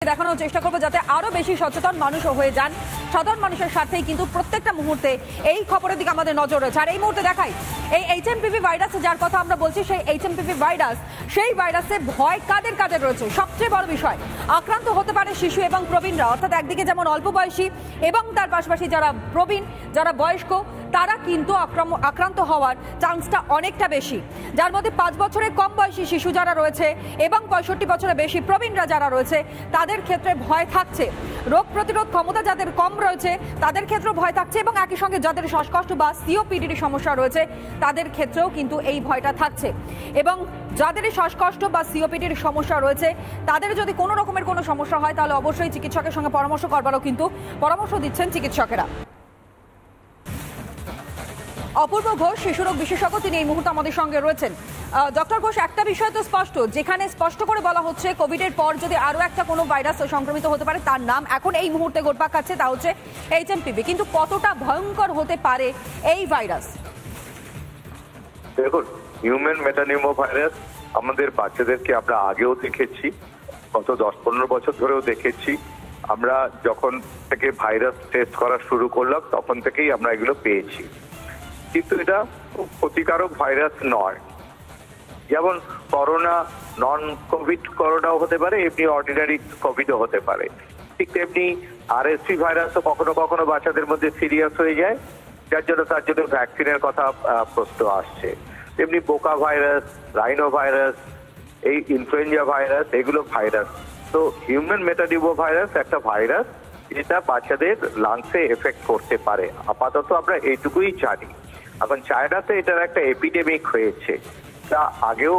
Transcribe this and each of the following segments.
দেখানোর চেষ্টা করবো যাতে আরো বেশি সচেতন মানুষ হয়ে যান। সাধারণ মানুষের সাথেই কিন্তু প্রত্যেকটা মুহূর্তে এই খবরের দিকে আমাদের নজর রয়েছে। আর এই মুহূর্তে দেখাই এই এইচএমপিভি ভাইরাস যার কথা আমরা বলছি, সেই এইচএমপিভি ভাইরাস, সেই ভাইরাসে ভয় কাদের কাদের রয়েছে। সবচেয়ে বড় বিষয়, আক্রান্ত হতে পারে শিশু এবং প্রবীণরা, অর্থাৎ একদিকে যেমন অল্প বয়সী এবং তার পাশাপাশি যারা প্রবীণ, যারা বয়স্ক, তারা কিন্তু আক্রান্ত হওয়ার চান্সটা অনেকটা বেশি। যার মধ্যে 5 বছরের কম বয়সী শিশু যারা রয়েছে এবং 65 বছরের বেশি প্রবীণরা যারা রয়েছে তাদের ক্ষেত্রে ভয় থাকছে। রোগ প্রতিরোধ ক্ষমতা যাদের কম রয়েছে তাদের ক্ষেত্রেও ভয় থাকছে, এবং একই সঙ্গে যাদের শ্বাসকষ্ট বা সিওপিডির সমস্যা রয়েছে তাদের ক্ষেত্রেও কিন্তু এই ভয়টা থাকছে। এবং যাদের শ্বাসকষ্ট বা সিওপিডির সমস্যা রয়েছে তাদের যদি কোনো রকমের কোনো সমস্যা হয় তাহলে অবশ্যই চিকিৎসকের সঙ্গে পরামর্শ করবারও কিন্তু পরামর্শ দিচ্ছেন চিকিৎসকেরা। অপূর্ব ঘোষ, শিশুরোগ বিশেষজ্ঞ, তিনি এই মুহূর্তে আমাদের সঙ্গে রয়েছেন। ডক্টর ঘোষ, একটা বিষয় তো স্পষ্ট, যেখানে স্পষ্ট করে বলা হচ্ছে কোভিডের পর যদি আরো একটা কোনো ভাইরাস সংক্রমিত হতে পারে তার নাম এখন এই মুহূর্তে ঘোরপাক খাচ্ছে, তা হচ্ছে এইচএমপিভি। কিন্তু কতটা ভয়ঙ্কর হতে পারে এই ভাইরাস? দেখুন, হিউম্যান মেটানিউমো ভাইরাস আমাদের বাচ্চাদেরকে আমরা আগেও দেখেছি, গত 10-15 বছর ধরেও দেখেছি। আমরা যখন থেকে ভাইরাস টেস্ট করা শুরু করলাম তখন থেকেই আমরা এগুলো পেয়েছি। কিন্তু এটা খুব ক্ষতিকারক ভাইরাস নয়। যেমন করোনা নন কোভিড করোনাও হতে পারে, এমনি অর্ডিনারি কোভিডও হতে পারে। ঠিক তেমনি আরএসভি ভাইরাসও কখনো কখনো বাচ্চাদের মধ্যে সিরিয়াস হয়ে যায়, যার জন্য তার জন্য ভ্যাকসিনের কথা প্রশ্ন আসছে। তেমনি বোকা ভাইরাস, রাইনো ভাইরাস, এই ইনফ্লুয়েঞ্জা ভাইরাস, এগুলো ভাইরাস। তো হিউম্যান মেটানিউমো ভাইরাস একটা ভাইরাস যেটা বাচ্চাদের লাংসে এফেক্ট করতে পারে। আপাতত আমরা এইটুকুই জানি। এখন চায়নাতে এটার একটা এপিডেমিক হয়েছে, তা আগেও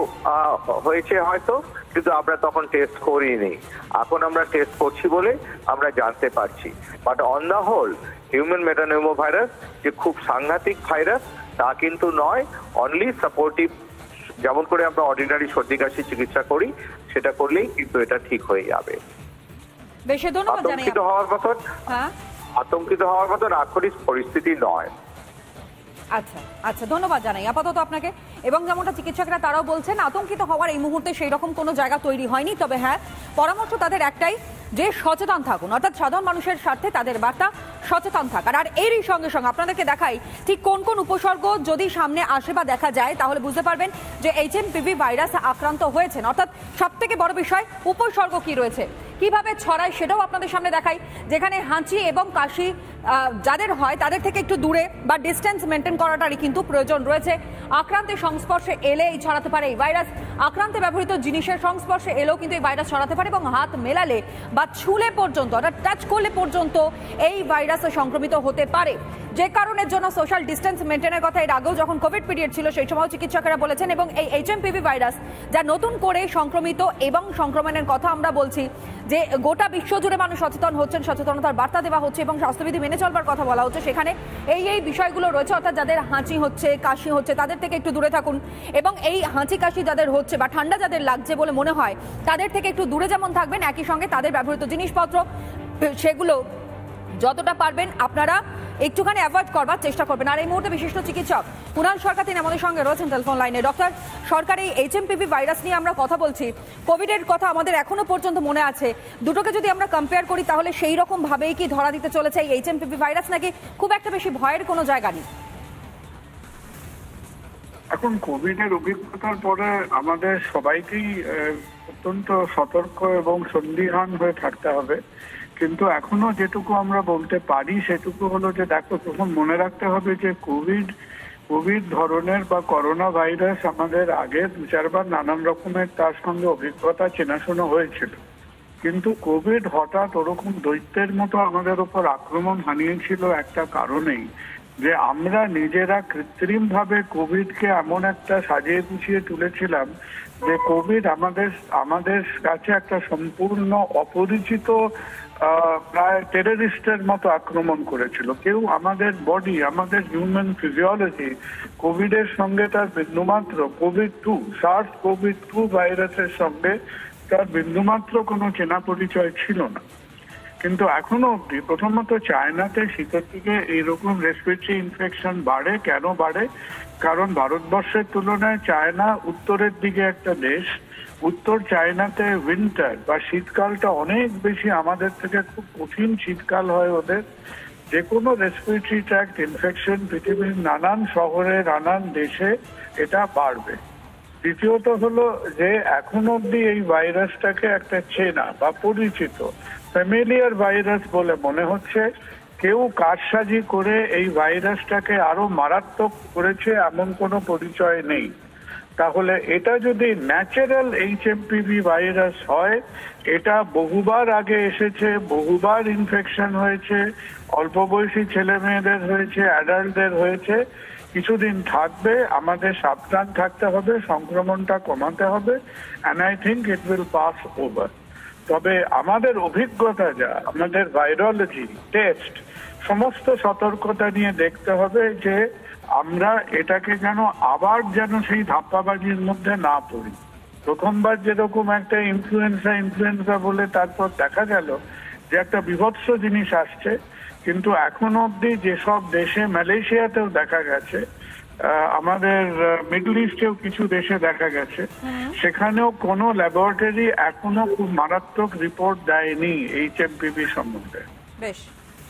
হয়েছে হয়তো, কিন্তু আমরা তখন টেস্ট করিনি। এখন আমরা টেস্ট করছি বলে আমরা জানতে পারছি। But on the whole human metapneumovirus যে খুব সাংঘাতিক ভাইরাস তা কিন্তু নয়। অনলি সাপোর্টিভ, যেমন করে আমরা অর্ডিনারি সর্দি কাশি চিকিৎসা করি সেটা করলেই কিন্তু এটা ঠিক হয়ে যাবে। আতঙ্কিত হওয়ার মতো আক্ষরিক পরিস্থিতি নয়। আচ্ছা আচ্ছা, ধন্যবাদ জানাই আপাতত আপনাকে। এবং যেমনটা চিকিৎসকরা তারাও বলছেন, আতঙ্কিত হওয়ার এই মুহূর্তে সেই রকম কোনো জায়গা তৈরি হয়নি। তবে হ্যাঁ, পরামর্শ তাদের একটাই, যে সচেতন থাকুন, অর্থাৎ সাধারণ মানুষের স্বার্থে তাদের বার্তা সচেতন থাকার। আর এরই সঙ্গে সঙ্গে আপনাদেরকে দেখাই ঠিক কোন কোন উপসর্গ যদি সামনে আসে বা দেখা যায় তাহলে বুঝতে পারবেন যে এইচএমপিভি ভাইরাস আক্রান্ত হয়েছেন। অর্থাৎ সব থেকে বড় বিষয় উপসর্গ কি রয়েছে, কিভাবে ছড়ায় সেটাও আপনাদের সামনে দেখাই। যেখানে হাঁচি এবং কাশি যাদের হয় তাদের থেকে একটু দূরে বা ডিস্টেন্স মেনটেন করাটারই কিন্তু প্রয়োজন রয়েছে। আক্রান্তের সংস্পর্শে এলেই ছড়াতে পারে এই ভাইরাস। আক্রান্তে ব্যবহৃত জিনিসের সংস্পর্শে এলেও কিন্তু এই ভাইরাস ছড়াতে পারে, এবং হাত মেলালে বা ছুলে পর্যন্ত, অর্থাৎ টাচ করলে পর্যন্ত এই ভাইরাস সংক্রমিত হতে পারে। যে কারণের জন্য সোশ্যাল ডিস্টেন্স মেনটেনের কথা এর আগেও যখন কোভিড পিরিয়ড ছিল সেই সময় চিকিৎসকেরা বলেছেন। এবং এই এইচএমপিভি ভাইরাস যা নতুন করে সংক্রমিত এবং সংক্রমণের কথা আমরা বলছি, যে গোটা বিশ্ব জুড়ে মানুষ সচেতন হচ্ছেন, সচেতনতার বার্তা দেওয়া হচ্ছে এবং স্বাস্থ্যবিধি মেনে চলবার কথা বলা হচ্ছে, সেখানে এই বিষয়গুলো রয়েছে। অর্থাৎ যাদের হাঁচি হচ্ছে, কাশি হচ্ছে, তাদের থেকে একটু দূরে থাকুন। এবং এই হাঁচি কাশি যাদের হচ্ছে বা ঠান্ডা যাদের লাগছে বলে মনে হয় তাদের থেকে একটু দূরে যেমন থাকবেন, একই সঙ্গে তাদের ব্যবহৃত জিনিসপত্র সেগুলো যতটা পারবেন আপনারা একটুখানি অ্যাভয়েড করবার চেষ্টা করবেন। আর এই মুহূর্তে বিশিষ্ট চিকিৎসক কুণাল সরকার, তিনি আমাদের সঙ্গে রয়েছেন টেলিফোন লাইনে। ডক্টর সরকার, এই এইচএমপিভি ভাইরাস নিয়ে আমরা কথা বলছি, কোভিডের কথা আমাদের এখনো পর্যন্ত মনে আছে। দুটোকে যদি আমরা কম্পেয়ার করি তাহলে সেই রকম ভাবেই কি ধরা দিতে চলেছে এই এইচএমপিভি ভাইরাস, নাকি খুব একটা বেশি ভয়ের কোনো জায়গা নেই? এখন কোভিডের অভিজ্ঞতার পরে আমাদের সবাইকেই অত্যন্ত সতর্ক এবং সন্দিহান হয়ে থাকতে হবে। কিন্তু এখনো যেটুকু আমরা বলতে পারি সেটুকু হলো যে দেখো, প্রথম মনে রাখতে হবে যে কোভিড ধরনের বা করোনা ভাইরাস আমাদের আগে 2-4 বার নানান রকমের তার সঙ্গে অভিজ্ঞতা চেনাশোনা হয়েছিল। কিন্তু কোভিড হঠাৎ ওরকম দৈত্যের মতো আমাদের উপর আক্রমণ হানিয়েছিল একটা কারণেই, যে আমরা নিজেরা কৃত্রিমভাবে কোভিডকে এমন একটা সাজিয়ে গুছিয়ে তুলেছিলাম যে কোভিড আমাদের কাছে একটা সম্পূর্ণ অপরিচিত প্রায় টেররিস্টের মতো আক্রমণ করেছিল। কেউ আমাদের বডি, আমাদের হিউম্যান ফিজিওলজি কোভিডের সঙ্গে তার বিন্দুমাত্র কোভিড-2 ভাইরাসের সঙ্গে তার বিন্দুমাত্র কোনো চেনা পরিচয় ছিল না। কিন্তু এখনো অব্দি প্রথমত চায়নাতে শীতের দিকে এইরকম রেসপিরেটরি ইনফেকশন বাড়ে। কেন বাড়ে? কারণ ভারতবর্ষের তুলনায় চায়না উত্তরের দিকে একটা দেশ, উত্তর চায়নাতে উইন্টার বা শীতকালটা অনেক বেশি আমাদের থেকে, খুব কঠিন শীতকাল হয় ওদের। যে কোনো রেসপিরেটরি ট্র্যাক্ট ইনফেকশন পৃথিবীর নানান শহরে নানান দেশে এটা বাড়বে। দ্বিতীয়ত হলো যে এখন অব্দি এই ভাইরাসটাকে একটা চেনা বা পরিচিত ফ্যামিলিয়ার ভাইরাস বলে মনে হচ্ছে। কেউ কারসাজি করে এই ভাইরাসটাকে আরো মারাত্মক করেছে এমন কোনো পরিচয় নেই। তাহলে এটা যদি ন্যাচারাল HMPV ভাইরাস হয়, এটা বহুবার আগে এসেছে, বহুবার ইনফেকশন হয়েছে, অল্প বয়সী ছেলে মেয়েদের হয়েছে, অ্যাডাল্টদের হয়েছে, কিছুদিন থাকবে, আমাদের সাবধান থাকতে হবে, সংক্রমণটা কমাতে হবে, and I think it will pass over. তবে আমাদের অভিজ্ঞতা যা, আমাদের ভাইরোলজি টেস্ট সমস্ত সতর্কতা নিয়ে দেখতে হবে যে আমরা এটাকে আবার সেই ধাপ্পাবাজির মধ্যে না পড়ি। প্রথমবার যেরকম একটা ইনফ্লুয়েঞ্জা বলে তারপর দেখা গেল যে একটা বিভৎস জিনিস আসছে, কিন্তু এখন অব্দি যেসব দেশে, মালয়েশিয়াতেও দেখা গেছে, আমাদের মিডল ইস্টেও কিছু দেশে দেখা গেছে, সেখানেও কোনো ল্যাবরেটরি এখনো খুব মারাত্মক রিপোর্ট দেয়নি HMPV সম্বন্ধে। বেশ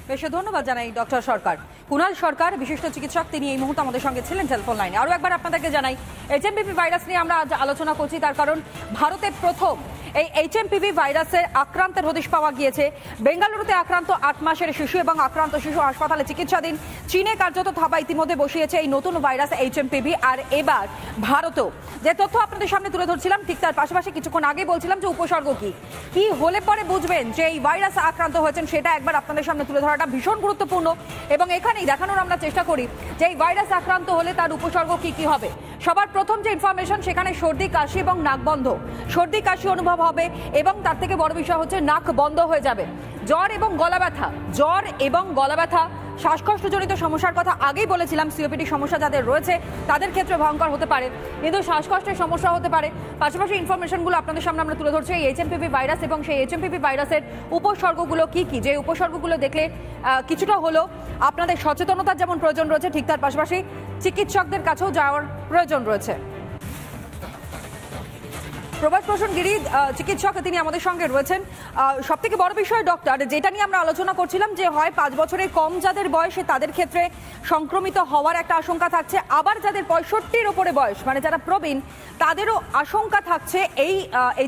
বেশ ধন্যবাদ জানাই ডক্টর সরকার। কুণাল সরকার বিশিষ্ট চিকিৎসক, তিনি এই মুহূর্তে আমাদের সঙ্গে ছিলেন টেলিফোন লাইনে। আরো একবার আপনাদেরকে জানাই, HMPV ভাইরাস নিয়ে আমরা আজ আলোচনা করছি তার কারণ ভারতে প্রথম এই HMPV ভাইরাসের আক্রান্তের হদিশ পাওয়া গিয়েছে। বেঙ্গালুরুতে আক্রান্ত 8 মাসের শিশু এবং আক্রান্ত শিশু হাসপাতালে চিকিৎসাধীন। চীনে কার্যত থাবা ইতিমধ্যে বসিয়েছে এই নতুন ভাইরাস HMPV। আর এবার ভারতেও যে তথ্য আপনাদের সামনে তুলে ধরছিলাম, ঠিক তার পাশাপাশি কিছুক্ষণ আগে বলছিলাম যে উপসর্গ কি হলে পরে বুঝবেন যে এই ভাইরাস আক্রান্ত হয়েছেন, সেটা একবার আপনাদের সামনে তুলে ধরাটা ভীষণ গুরুত্বপূর্ণ। এবং এখানেই দেখানোর আমরা চেষ্টা করি যে এই ভাইরাস আক্রান্ত হলে তার উপসর্গ কি হবে। সবার প্রথম যে ইনফরমেশন, সেখানে সর্দি কাশি এবং নাক বন্ধ, সর্দি কাশি অনুভব হবে এবং তার থেকে বড় বিষয় হচ্ছে নাক বন্ধ হয়ে যাবে। জ্বর এবং গলা ব্যথা, শ্বাসকষ্টজনিত সমস্যার কথা আগেই বলেছিলাম। COPD সমস্যা যাদের রয়েছে তাদের ক্ষেত্রে ভয়ঙ্কর হতে পারে, কিন্তু শ্বাসকষ্টের সমস্যা হতে পারে। পাশাপাশি ইনফরমেশনগুলো আপনাদের সামনে আমরা তুলে ধরছি এই HMPV ভাইরাস এবং সেই HMPV ভাইরাসের উপসর্গগুলো কি, যে উপসর্গগুলো দেখলে কিছুটা হলো আপনাদের সচেতনতার যেমন প্রয়োজন রয়েছে, ঠিক তার পাশাপাশি চিকিৎসকদের কাছেও যাওয়ার প্রয়োজন রয়েছে। প্রভাস প্রসূন গিরি চিকিৎসক, তিনি আমাদের সঙ্গে রয়েছেন। সব থেকে বড় বিষয় ডক্টর, যেটা নিয়ে আমরা আলোচনা করছিলাম, যে হয় 5 বছরের কম যাদের বয়সে তাদের ক্ষেত্রে সংক্রমিত হওয়ার একটা আশঙ্কা থাকছে, আবার যাদের 65-র ওপরে বয়স, মানে যারা প্রবীণ, তাদেরও আশঙ্কা থাকছে এই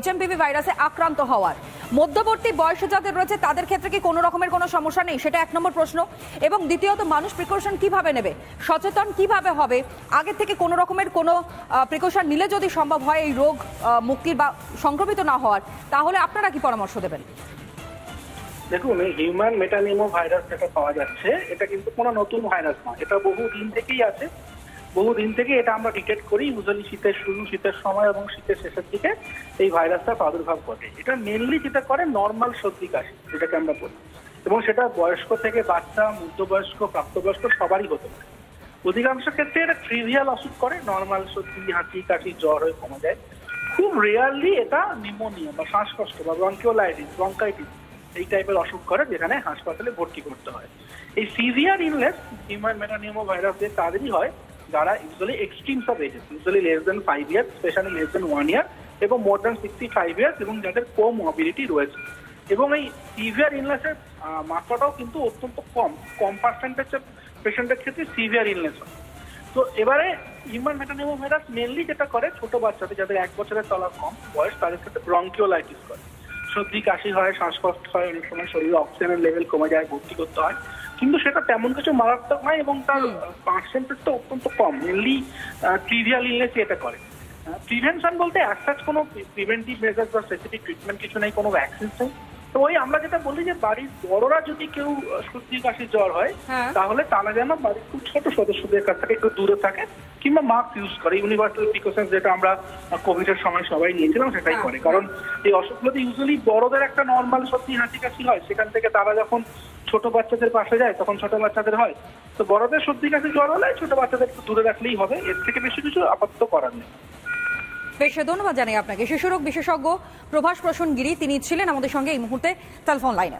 HMPV ভাইরাসে আক্রান্ত হওয়ার। মধ্যবর্তী বয়সে যাদের রয়েছে তাদের ক্ষেত্রে কি কোনো রকমের কোনো সমস্যা নেই, সেটা 1 নম্বর প্রশ্ন। এবং দ্বিতীয়ত, মানুষ প্রিকশন কিভাবে নেবে, সচেতন কিভাবে হবে, আগে থেকে কোনো রকমের কোনো প্রিকশন নিলে যদি সম্ভব হয় এই রোগ মুক্তির বা সংক্রমিত না হওয়ার, তাহলে আপনারা কি পরামর্শ দেবেন? দেখুন, এই হিউম্যান মেটানিমো ভাইরাস যেটা পাওয়া যাচ্ছে, এটা কিন্তু কোনো নতুন ভাইরাস নয়। এটা বহুদিন থেকেই আছে, বহুদিন থেকে এটা আমরা ডিটেক্ট করি। ইউজুয়ালি শীতের শুরু, শীতের সময় এবং শীতের শেষের দিকে এই ভাইরাসটা প্রাদুর্ভাব ঘটে। এটা মেনলি যেটা করে নর্মাল সর্দি কাশি, যেটাকে আমরা বলি, এবং সেটা বয়স্ক থেকে বাচ্চা, মধ্যবয়স্ক, প্রাপ্তবয়স্ক সবারই হতে পারে। অধিকাংশ ক্ষেত্রে এটা ট্রিভিয়াল অসুখ করে, নর্মাল সর্দি, হাঁচি, কাশি, জ্বর হয়ে কমে যায়। খুব রেয়ারলি এটা নিউমোনিয়া বা শ্বাসকষ্ট বা ব্রঙ্কাইটিস এই টাইপের অসুখ করে, যেখানে হাসপাতালে ভর্তি করতে হয়। এই সিভিয়ার ইলনেস হিউম্যান মেটানিমো ভাইরাসের তাদেরই হয় যারা usually extremes of ages, usually less than 5 years, specially less than 1 year, এবং more than 65 years, এবং যাদের কোমরবিডিটি রয়েছে। এবং এই সিভিয়ার ইলনেসের মাত্রাটাও কিন্তু অত্যন্ত কম পার্সেন্টেজের পেশেন্টের ক্ষেত্রে সিভিয়ার ইলনেস হয়। তো এবারে হিউম্যান মেটানিমো ভাইরাস মেনলি যেটা করে, ছোট বাচ্চাদের যাদের 1 বছরের তলার কম বয়স, তাদের ক্ষেত্রে ব্রঙ্কিওলাইটিস করে, সর্দি কাশি হয়, শ্বাসকষ্ট হয়, অনেক সময় শরীরে অক্সিজেনের লেভেল কমে যায়, ভর্তি করতে হয়। কিন্তু সেটা তেমন কিছু মারাত্মক নয় এবং তার পার্সেন্টেজটা অত্যন্ত কম। মেনলি ট্রিভিয়াল ইলনেস এটা করে। প্রিভেনশন বলতে অ্যাজ কোনো প্রিভেন্টিভ মেজার্স বা স্পেসিফিক ট্রিটমেন্ট কিছু নেই, কোনো ভ্যাকসিন নেই। তো ওই আমরা যেটা বলি যে বাড়ির বড়রা যদি কেউ সর্দি কাশি জ্বর হয়, তাহলে তারা যেন বাড়ির খুব ছোট সদস্যদের কাছ থেকে একটু দূরে থাকে, কিংবা মাস্ক ইউজ করে। ইউনিভার্সাল প্রিকশন যেটা আমরা কোভিডের সময় সবাই নিয়েছিলাম, সেটাই করে। কারণ এই অসুখগুলোতে ইউজুয়ালি বড়দের একটা নর্মাল সর্দি হাঁচি কাশি হয়, সেখান থেকে তারা যখন ছোট বাচ্চাদের পাশে যায় তখন ছোট বাচ্চাদের হয়। তো বড়দের সর্দি কাশি জ্বর হলে ছোট বাচ্চাদের একটু দূরে রাখলেই হবে, এর থেকে বেশি কিছু আপাতত করার নেই। বেশ ধন্যবাদ জানাই আপনাকে। শিশুরোগ বিশেষজ্ঞ প্রভাস প্রসূন গিরি, তিনি ছিলেন আমাদের সঙ্গে এই মুহূর্তে টেলিফোন লাইনে।